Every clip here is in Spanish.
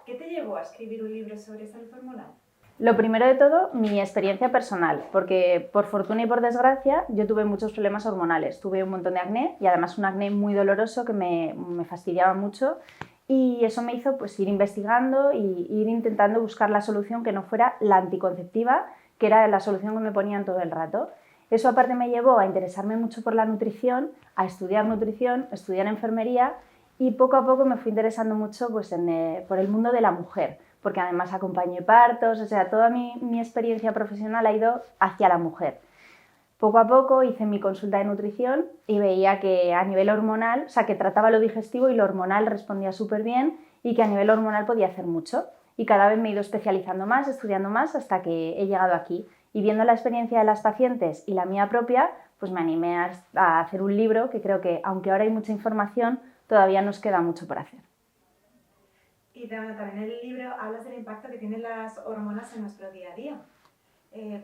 ¿Qué te llevó a escribir un libro sobre salud hormonal? Lo primero de todo, mi experiencia personal, porque por fortuna y por desgracia yo tuve muchos problemas hormonales. Tuve un montón de acné y además un acné muy doloroso que me fastidiaba mucho, y eso me hizo pues ir investigando y ir intentando buscar la solución que no fuera la anticonceptiva, que era la solución que me ponían todo el rato. Eso aparte me llevó a interesarme mucho por la nutrición, a estudiar nutrición, estudiar enfermería, y poco a poco me fui interesando mucho pues, por el mundo de la mujer, porque además acompañé partos, o sea, toda mi experiencia profesional ha ido hacia la mujer. Poco a poco hice mi consulta de nutrición y veía que a nivel hormonal, o sea, que trataba lo digestivo y lo hormonal respondía súper bien, y que a nivel hormonal podía hacer mucho. Y cada vez me he ido especializando más, estudiando más, hasta que he llegado aquí. Y viendo la experiencia de las pacientes y la mía propia, pues me animé a hacer un libro que creo que, aunque ahora hay mucha información, todavía nos queda mucho por hacer. Y también en el libro hablas del impacto que tienen las hormonas en nuestro día a día.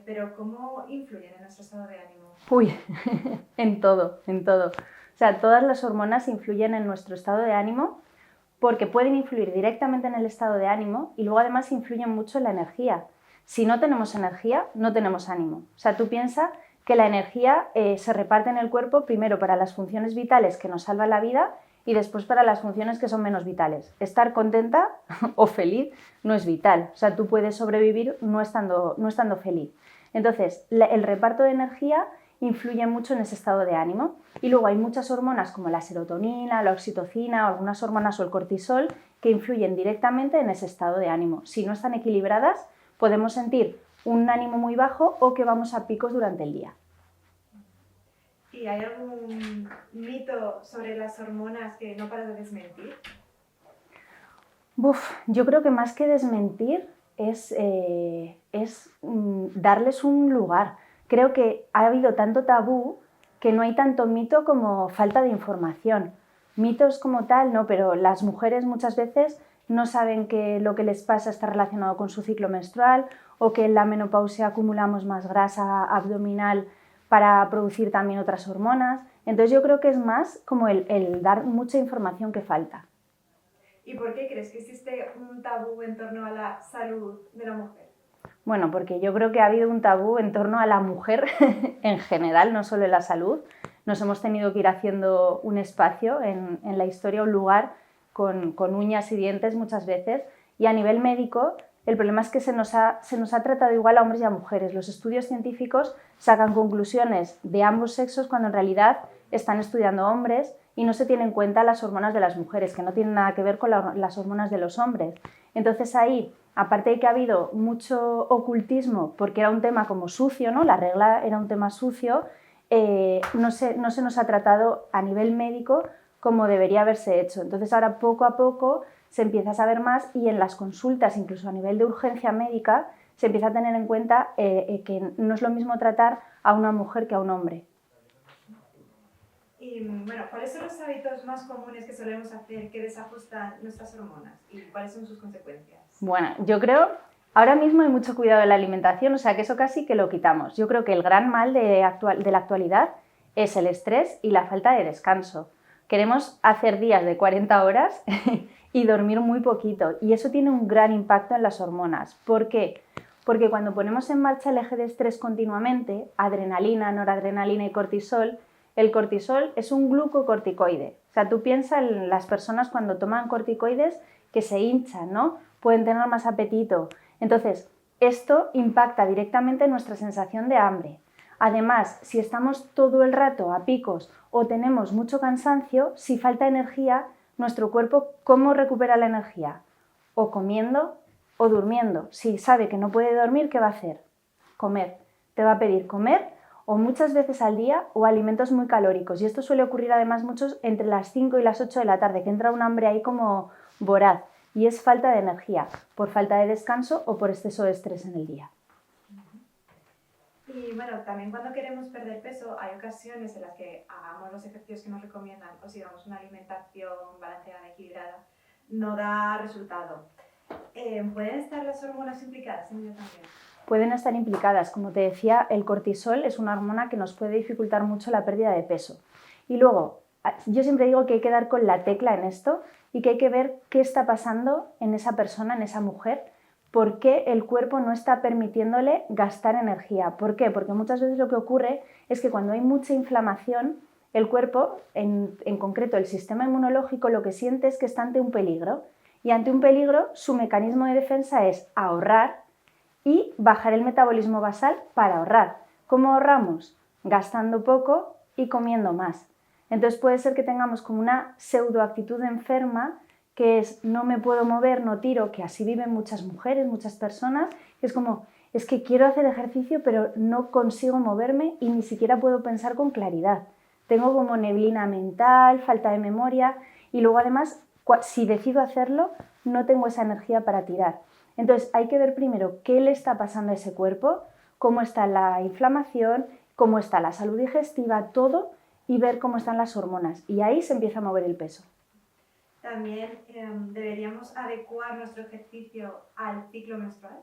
Pero ¿cómo influyen en nuestro estado de ánimo? Uy, en todo, en todo. O sea, todas las hormonas influyen en nuestro estado de ánimo, porque pueden influir directamente en el estado de ánimo y luego además influyen mucho en la energía. Si no tenemos energía, no tenemos ánimo. O sea, tú piensas que la energía se reparte en el cuerpo primero para las funciones vitales que nos salvan la vida y después para las funciones que son menos vitales. Estar contenta o feliz no es vital. O sea, tú puedes sobrevivir no estando feliz. Entonces, el reparto de energía influye mucho en ese estado de ánimo. Y luego hay muchas hormonas como la serotonina, la oxitocina, algunas hormonas o el cortisol que influyen directamente en ese estado de ánimo. Si no están equilibradas, podemos sentir un ánimo muy bajo o que vamos a picos durante el día. ¿Y hay algún mito sobre las hormonas que no paras de desmentir? Yo creo que más que desmentir es darles un lugar. Creo que ha habido tanto tabú que no hay tanto mito como falta de información. Mitos como tal, no, pero las mujeres muchas veces no saben que lo que les pasa está relacionado con su ciclo menstrual, o que en la menopausia acumulamos más grasa abdominal para producir también otras hormonas. Entonces yo creo que es más como el dar mucha información que falta. ¿Y por qué crees que existe un tabú en torno a la salud de la mujer? Bueno, porque yo creo que ha habido un tabú en torno a la mujer en general, no solo en la salud. Nos hemos tenido que ir haciendo un espacio en la historia, un lugar con uñas y dientes muchas veces. Y a nivel médico, el problema es que se nos ha tratado igual a hombres y a mujeres. Los estudios científicos sacan conclusiones de ambos sexos cuando en realidad están estudiando hombres, y no se tienen en cuenta las hormonas de las mujeres, que no tienen nada que ver con las hormonas de los hombres. Entonces ahí, aparte de que ha habido mucho ocultismo porque era un tema como sucio, ¿no? La regla era un tema sucio, no se nos ha tratado a nivel médico como debería haberse hecho. Entonces ahora poco a poco se empieza a saber más, y en las consultas, incluso a nivel de urgencia médica, se empieza a tener en cuenta que no es lo mismo tratar a una mujer que a un hombre. Y bueno, ¿cuáles son los hábitos más comunes que solemos hacer que desajustan nuestras hormonas y cuáles son sus consecuencias? Bueno, yo creo, ahora mismo hay mucho cuidado en la alimentación, o sea que eso casi que lo quitamos. Yo creo que el gran mal de la actualidad es el estrés y la falta de descanso. Queremos hacer días de 40 horas y dormir muy poquito, y eso tiene un gran impacto en las hormonas. ¿Por qué? Porque cuando ponemos en marcha el eje de estrés continuamente, adrenalina, noradrenalina y cortisol, el cortisol es un glucocorticoide. O sea, tú piensas en las personas cuando toman corticoides que se hinchan, ¿no? Pueden tener más apetito. Entonces, esto impacta directamente en nuestra sensación de hambre. Además, si estamos todo el rato a picos o tenemos mucho cansancio, si falta energía, nuestro cuerpo, ¿cómo recupera la energía? O comiendo o durmiendo. Si sabe que no puede dormir, ¿qué va a hacer? Comer. Te va a pedir comer, o muchas veces al día, o alimentos muy calóricos. Y esto suele ocurrir además muchos entre las 5 y las 8 de la tarde, que entra un hambre ahí como voraz. Y es falta de energía, por falta de descanso o por exceso de estrés en el día. Y bueno, también cuando queremos perder peso hay ocasiones en las que hagamos los ejercicios que nos recomiendan o sigamos una alimentación balanceada, equilibrada, no da resultado. ¿Pueden estar las hormonas implicadas en ello también? Pueden estar implicadas. Como te decía, el cortisol es una hormona que nos puede dificultar mucho la pérdida de peso. Y luego, yo siempre digo que hay que dar con la tecla en esto y que hay que ver qué está pasando en esa persona, en esa mujer, por qué el cuerpo no está permitiéndole gastar energía. ¿Por qué? Porque muchas veces lo que ocurre es que cuando hay mucha inflamación, el cuerpo, en concreto el sistema inmunológico, lo que siente es que está ante un peligro. Y ante un peligro, su mecanismo de defensa es ahorrar y bajar el metabolismo basal para ahorrar. ¿Cómo ahorramos? Gastando poco y comiendo más. Entonces puede ser que tengamos como una pseudoactitud enferma, que es no me puedo mover, no tiro, que así viven muchas mujeres, muchas personas, que es como, es que quiero hacer ejercicio pero no consigo moverme y ni siquiera puedo pensar con claridad. Tengo como neblina mental, falta de memoria y luego además, si decido hacerlo, no tengo esa energía para tirar. Entonces hay que ver primero qué le está pasando a ese cuerpo, cómo está la inflamación, cómo está la salud digestiva, todo, y ver cómo están las hormonas. Y ahí se empieza a mover el peso. ¿También deberíamos adecuar nuestro ejercicio al ciclo menstrual?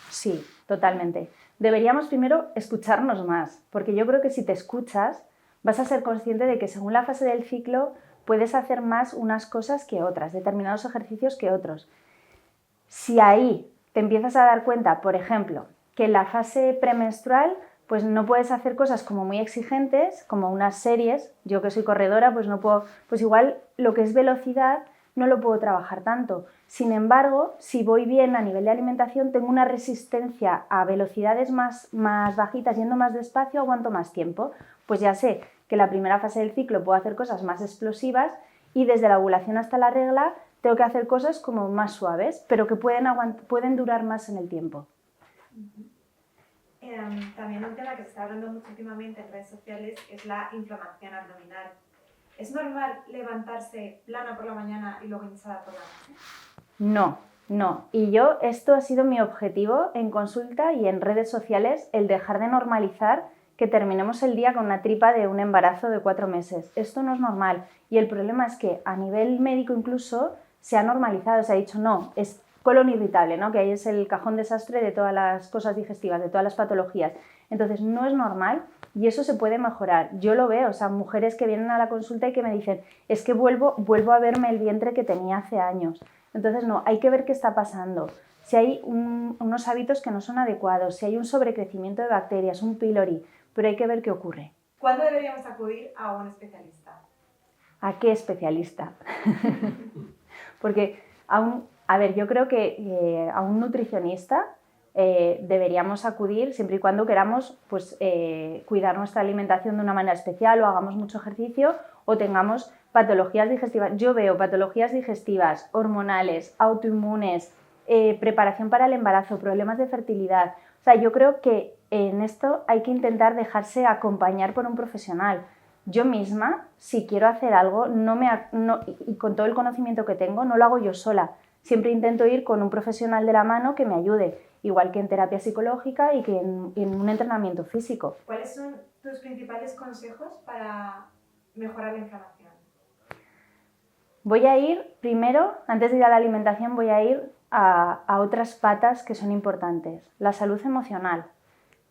Sí, totalmente. Deberíamos primero escucharnos más, porque yo creo que si te escuchas vas a ser consciente de que según la fase del ciclo puedes hacer más unas cosas que otras, determinados ejercicios que otros. Si ahí te empiezas a dar cuenta, por ejemplo, que en la fase premenstrual pues no puedes hacer cosas como muy exigentes, como unas series, yo que soy corredora, pues no puedo, pues igual lo que es velocidad no lo puedo trabajar tanto. Sin embargo, si voy bien a nivel de alimentación, tengo una resistencia a velocidades más bajitas, yendo más despacio, aguanto más tiempo. Pues ya sé que la primera fase del ciclo puedo hacer cosas más explosivas y desde la ovulación hasta la regla tengo que hacer cosas como más suaves, pero que pueden durar más en el tiempo. También un tema que se está hablando mucho últimamente en redes sociales es la inflamación abdominal. ¿Es normal levantarse plana por la mañana y luego hinchada por la noche? No. Y esto ha sido mi objetivo en consulta y en redes sociales, el dejar de normalizar que terminemos el día con una tripa de un embarazo de 4 meses. Esto no es normal. Y el problema es que a nivel médico incluso se ha normalizado, se ha dicho no, es colon irritable, ¿no? Que ahí es el cajón desastre de todas las cosas digestivas, de todas las patologías. Entonces no es normal y eso se puede mejorar. Yo lo veo, o sea, mujeres que vienen a la consulta y que me dicen, es que vuelvo a verme el vientre que tenía hace años. Entonces no, hay que ver qué está pasando. Si hay unos hábitos que no son adecuados, si hay un sobrecrecimiento de bacterias, un pylori, pero hay que ver qué ocurre. ¿Cuándo deberíamos acudir a un especialista? ¿A qué especialista? Porque yo creo que a un nutricionista deberíamos acudir siempre y cuando queramos pues, cuidar nuestra alimentación de una manera especial o hagamos mucho ejercicio o tengamos patologías digestivas. Yo veo patologías digestivas, hormonales, autoinmunes, preparación para el embarazo, problemas de fertilidad. O sea, yo creo que en esto hay que intentar dejarse acompañar por un profesional. Yo misma, si quiero hacer algo, y con todo el conocimiento que tengo, no lo hago yo sola. Siempre intento ir con un profesional de la mano que me ayude, igual que en terapia psicológica y que en un entrenamiento físico. ¿Cuáles son tus principales consejos para mejorar la inflamación? Voy a ir, primero, antes de ir a la alimentación, voy a ir a otras patas que son importantes. La salud emocional.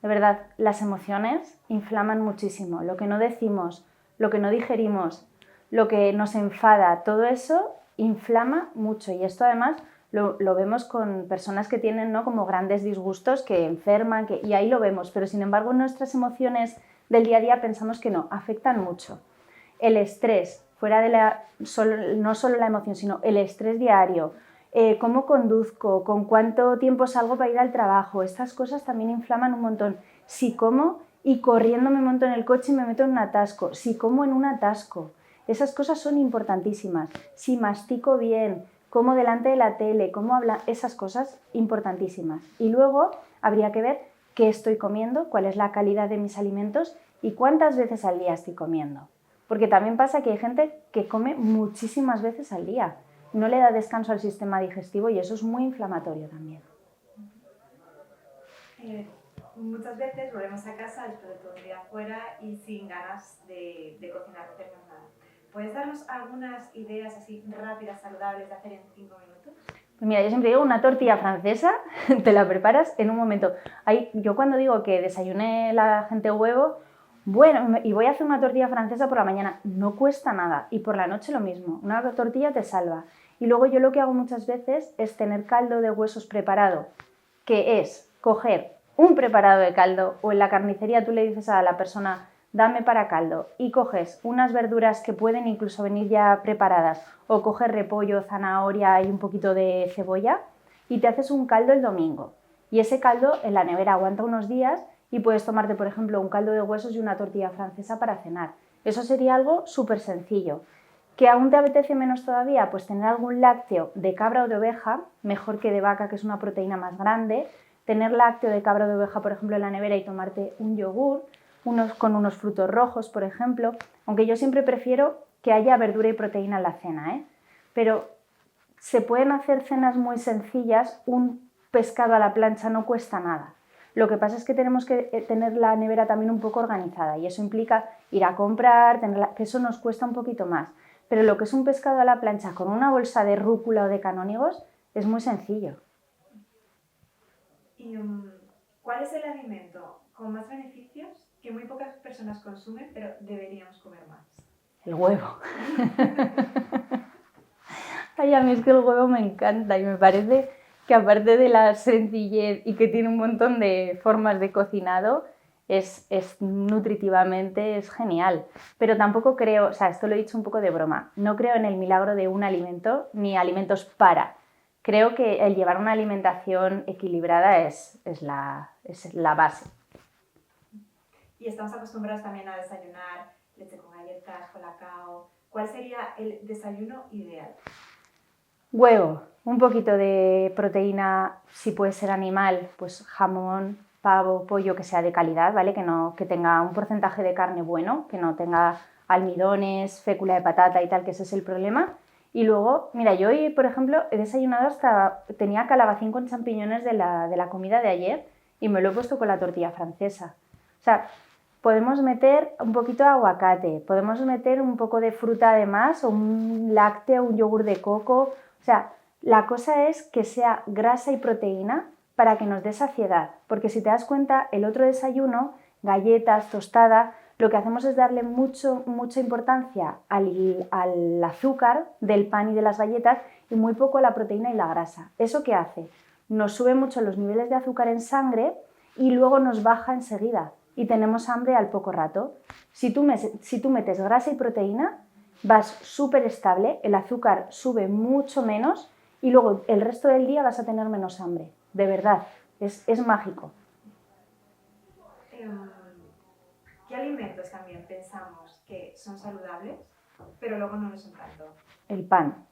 De verdad, las emociones inflaman muchísimo. Lo que no decimos, lo que no digerimos, lo que nos enfada, todo eso inflama mucho. Y esto además lo vemos con personas que tienen, ¿no?, como grandes disgustos, que enferman, y ahí lo vemos. Pero sin embargo, nuestras emociones del día a día pensamos que no, afectan mucho. El estrés, fuera de no solo la emoción, sino el estrés diario, cómo conduzco, con cuánto tiempo salgo para ir al trabajo, estas cosas también inflaman un montón. Si como y corriendo me monto en el coche y me meto en un atasco, si como en un atasco, esas cosas son importantísimas. Si mastico bien, como delante de la tele, cómo habla, esas cosas importantísimas. Y luego habría que ver qué estoy comiendo, cuál es la calidad de mis alimentos y cuántas veces al día estoy comiendo. Porque también pasa que hay gente que come muchísimas veces al día. No le da descanso al sistema digestivo y eso es muy inflamatorio también. Muchas veces volvemos a casa después de todo un día afuera y sin ganas de cocinar, de hacernos nada. ¿Puedes darnos algunas ideas así rápidas, saludables de hacer en 5 minutos? Pues mira, yo siempre digo una tortilla francesa, te la preparas en un momento. Yo cuando digo que desayune la gente huevo, Bueno, y voy a hacer una tortilla francesa por la mañana. No cuesta nada. Y por la noche lo mismo. Una tortilla te salva. Y luego yo lo que hago muchas veces es tener caldo de huesos preparado, que es coger un preparado de caldo, o en la carnicería tú le dices a la persona, dame para caldo, y coges unas verduras que pueden incluso venir ya preparadas, o coges repollo, zanahoria y un poquito de cebolla, y te haces un caldo el domingo. Y ese caldo en la nevera aguanta unos días y puedes tomarte, por ejemplo, un caldo de huesos y una tortilla francesa para cenar. Eso sería algo súper sencillo. ¿Que aún te apetece menos todavía? Pues tener algún lácteo de cabra o de oveja, mejor que de vaca, que es una proteína más grande. Tener lácteo de cabra o de oveja, por ejemplo, en la nevera y tomarte un yogur, con unos frutos rojos, por ejemplo. Aunque yo siempre prefiero que haya verdura y proteína en la cena, ¿eh? Pero se pueden hacer cenas muy sencillas. Un pescado a la plancha no cuesta nada. Lo que pasa es que tenemos que tener la nevera también un poco organizada y eso implica ir a comprar, que eso nos cuesta un poquito más. Pero lo que es un pescado a la plancha con una bolsa de rúcula o de canónigos es muy sencillo. ¿Y cuál es el alimento con más beneficios que muy pocas personas consumen, pero deberíamos comer más? El huevo. Ay, a mí es que el huevo me encanta y me parece que aparte de la sencillez y que tiene un montón de formas de cocinado, es nutritivamente es genial. Pero tampoco creo, o sea, esto lo he dicho un poco de broma, no creo en el milagro de un alimento ni alimentos para. Creo que el llevar una alimentación equilibrada es la base. Y estamos acostumbrados también a desayunar leche con galletas, colacao. ¿Cuál sería el desayuno ideal? Huevo, un poquito de proteína, si puede ser animal, pues jamón, pavo, pollo que sea de calidad, ¿vale? Que tenga un porcentaje de carne bueno, que no tenga almidones, fécula de patata y tal, que ese es el problema. Y luego, mira, yo hoy, por ejemplo, he desayunado tenía calabacín con champiñones de la comida de ayer y me lo he puesto con la tortilla francesa. O sea, podemos meter un poquito de aguacate, podemos meter un poco de fruta además, o un lácteo, un yogur de coco. O sea, la cosa es que sea grasa y proteína para que nos dé saciedad, porque si te das cuenta, el otro desayuno, galletas, tostada, lo que hacemos es darle mucha importancia al azúcar del pan y de las galletas y muy poco a la proteína y la grasa. ¿Eso qué hace? Nos sube mucho los niveles de azúcar en sangre y luego nos baja enseguida y tenemos hambre al poco rato. Si tú metes grasa y proteína, vas súper estable, el azúcar sube mucho menos y luego el resto del día vas a tener menos hambre. De verdad, es mágico. ¿Qué alimentos también pensamos que son saludables, pero luego no lo son tanto? El pan.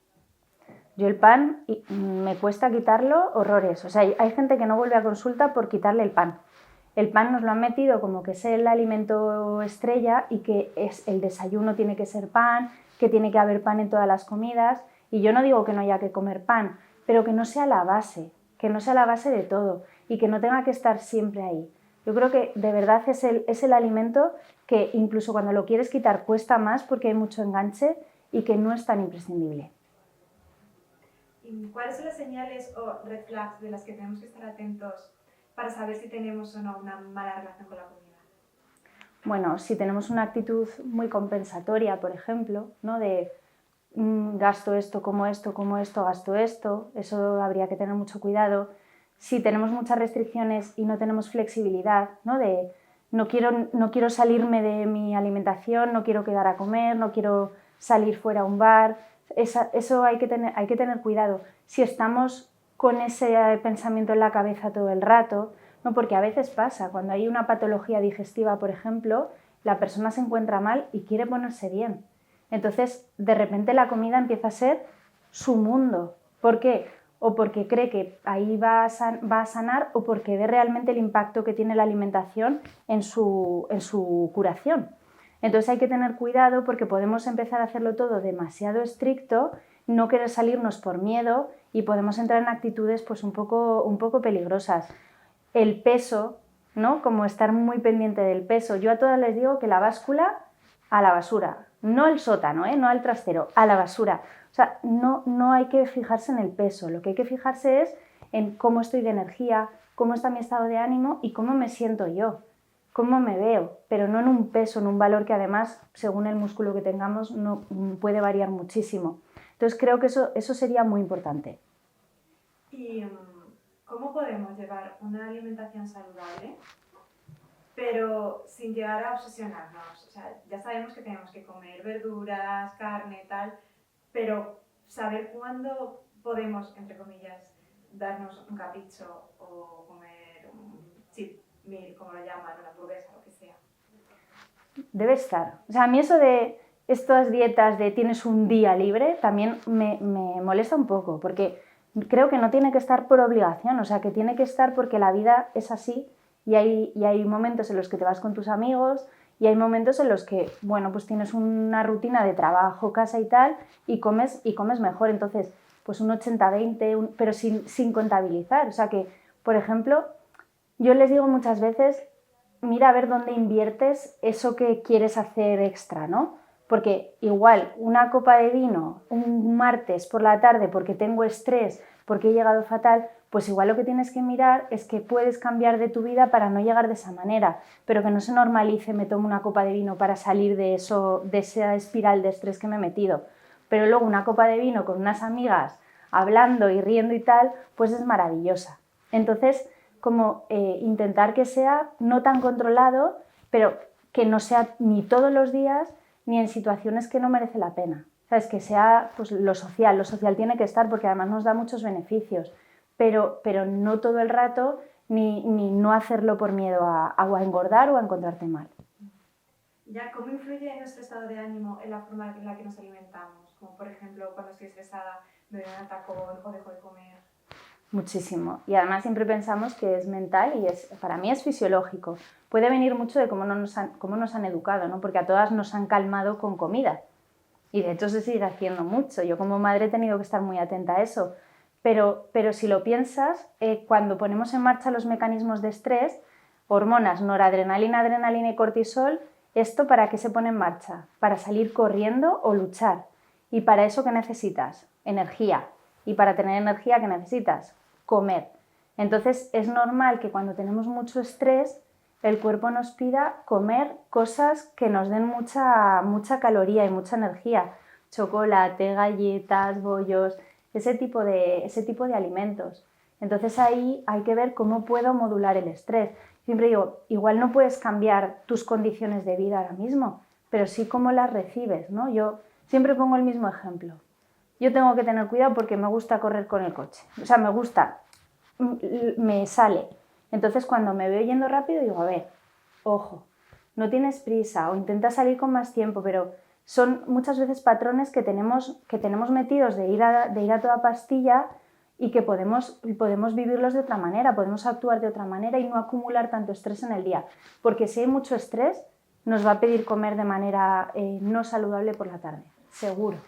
Yo el pan me cuesta quitarlo horrores. O sea, hay gente que no vuelve a consulta por quitarle el pan. El pan nos lo han metido como que es el alimento estrella y que el desayuno tiene que ser pan, que tiene que haber pan en todas las comidas. Y yo no digo que no haya que comer pan, pero que no sea la base, que no sea la base de todo y que no tenga que estar siempre ahí. Yo creo que de verdad es el alimento que incluso cuando lo quieres quitar cuesta más porque hay mucho enganche y que no es tan imprescindible. ¿Y cuáles son las señales o red flags de las que tenemos que estar atentos para saber si tenemos o no una mala relación con la comida? Bueno, si tenemos una actitud muy compensatoria, por ejemplo, ¿no? De gasto esto, como esto, gasto esto, eso habría que tener mucho cuidado. Si tenemos muchas restricciones y no tenemos flexibilidad, ¿no? De no quiero salirme de mi alimentación, no quiero quedar a comer, no quiero salir fuera a un bar, eso hay que tener cuidado. Si estamos con ese pensamiento en la cabeza todo el rato, ¿no? Porque a veces pasa, cuando hay una patología digestiva, por ejemplo, la persona se encuentra mal y quiere ponerse bien. Entonces, de repente la comida empieza a ser su mundo. ¿Por qué? O porque cree que ahí va a sanar o porque ve realmente el impacto que tiene la alimentación en su curación. Entonces hay que tener cuidado porque podemos empezar a hacerlo todo demasiado estricto, no querer salirnos por miedo y podemos entrar en actitudes pues un poco peligrosas. El peso, ¿no? Como estar muy pendiente del peso. Yo a todas les digo que la báscula a la basura, no al sótano, no al trastero, a la basura. O sea, no hay que fijarse en el peso, lo que hay que fijarse es en cómo estoy de energía, cómo está mi estado de ánimo y cómo me siento yo. cómo me veo, pero no en un peso, en un valor que además, según el músculo que tengamos, no puede variar muchísimo. Entonces creo que eso sería muy importante. ¿Y cómo podemos llevar una alimentación saludable, pero sin llegar a obsesionarnos? O sea, ya sabemos que tenemos que comer verduras, carne, tal, pero saber cuándo podemos, entre comillas, darnos un capricho o comer un cheat meal, como lo llaman, una hamburguesa, lo que sea. Debe estar. O sea, a mí eso de estas dietas de tienes un día libre también me molesta un poco, porque creo que no tiene que estar por obligación, o sea, que tiene que estar porque la vida es así y hay momentos en los que te vas con tus amigos y hay momentos en los que, bueno, pues tienes una rutina de trabajo, casa y tal y comes mejor. Entonces, pues un 80-20, pero sin contabilizar. O sea que, por ejemplo, yo les digo muchas veces, mira a ver dónde inviertes eso que quieres hacer extra, ¿no? Porque igual una copa de vino un martes por la tarde porque tengo estrés, porque he llegado fatal, pues igual lo que tienes que mirar es que puedes cambiar de tu vida para no llegar de esa manera, pero que no se normalice, me tomo una copa de vino para salir de eso, de esa espiral de estrés que me he metido. Pero luego una copa de vino con unas amigas, hablando y riendo y tal, pues es maravillosa. Entonces, como intentar que sea no tan controlado, pero que no sea ni todos los días ni en situaciones que no merece la pena. ¿Sabes? Que sea pues, lo social tiene que estar porque además nos da muchos beneficios, pero no todo el rato ni no hacerlo por miedo a engordar o a encontrarte mal. Ya, ¿cómo influye nuestro estado de ánimo en la forma en la que nos alimentamos? Como por ejemplo, cuando estoy estresada, me doy un atacón o dejo de comer. Muchísimo. Y además siempre pensamos que es mental y para mí es fisiológico. Puede venir mucho de cómo nos han educado, ¿no? Porque a todas nos han calmado con comida. Y de hecho se sigue haciendo mucho. Yo como madre he tenido que estar muy atenta a eso. Pero si lo piensas, cuando ponemos en marcha los mecanismos de estrés, hormonas, noradrenalina, adrenalina y cortisol, ¿esto para qué se pone en marcha? Para salir corriendo o luchar. ¿Y para eso qué necesitas? Energía. Y para tener energía, ¿qué necesitas? Comer. Entonces es normal que cuando tenemos mucho estrés el cuerpo nos pida comer cosas que nos den mucha caloría y mucha energía. Chocolate, galletas, bollos, ese tipo de alimentos. Entonces ahí hay que ver cómo puedo modular el estrés. Siempre digo, igual no puedes cambiar tus condiciones de vida ahora mismo, pero sí cómo las recibes, ¿no? Yo siempre pongo el mismo ejemplo. Yo tengo que tener cuidado porque me gusta correr con el coche. O sea, me gusta, me sale. Entonces, cuando me veo yendo rápido, digo, a ver, ojo, no tienes prisa o intenta salir con más tiempo, pero son muchas veces patrones que tenemos metidos de ir a toda pastilla y que podemos vivirlos de otra manera, podemos actuar de otra manera y no acumular tanto estrés en el día. Porque si hay mucho estrés, nos va a pedir comer de manera no saludable por la tarde, seguro.